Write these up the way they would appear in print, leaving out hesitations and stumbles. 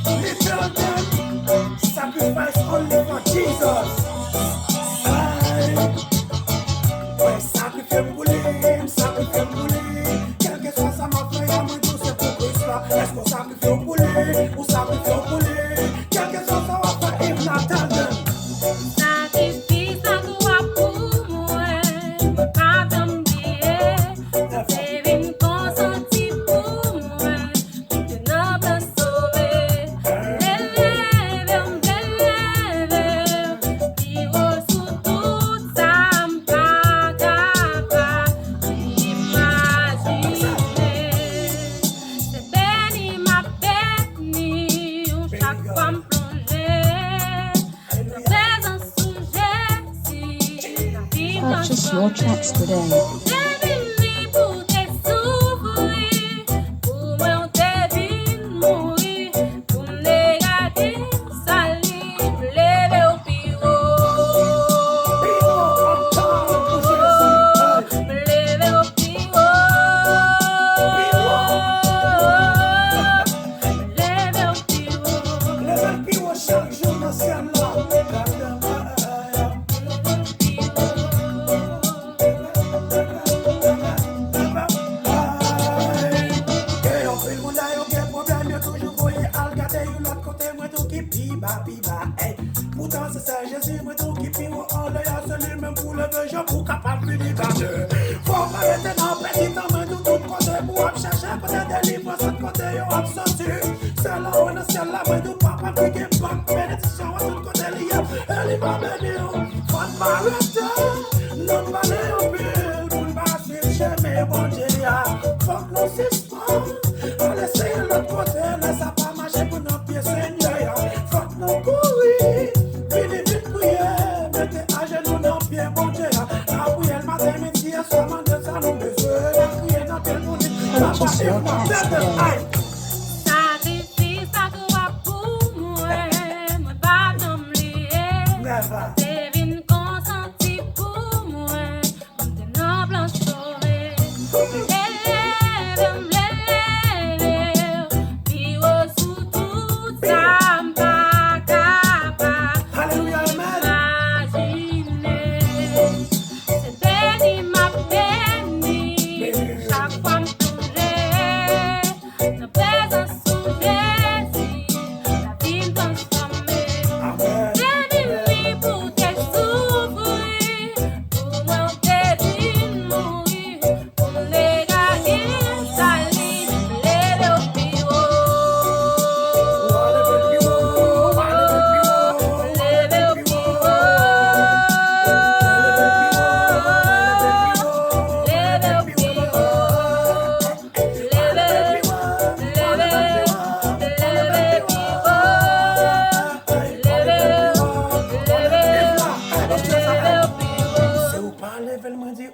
Little them sacrifice only for Jesus. Aye. Ouais, sacrifice pour lui, sacrifice pour lui. Quel que soit sa ma frère, moi tout c'est pour Christ là. Est-ce qu'on sacrifie pour lui ou sacrifie pour lui? Quel que soit sa ma frère, if not tell them. Purchase your tracks today. Pourtant c'est ça, Jésus me tout qui prie moi en l'air celui même pour le besoin pour capable de garder. Faut pas rester dans petit en main de tout côté pour chercher côté des livres sur côté yo absorbu. C'est là où on est ciel là mais du papa qui est pas bénédiction à tout côté lié. Elle est pas bénir. Faut pas rester non pas les opérer pour passer chez mes bon Dieu. Faut que nous suspend. On laisse l'autre côté laisse ça pas marcher pour nos pieds Seigneur. Faut que nous courir. Purchase your tracks today.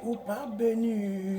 Ou pas béni.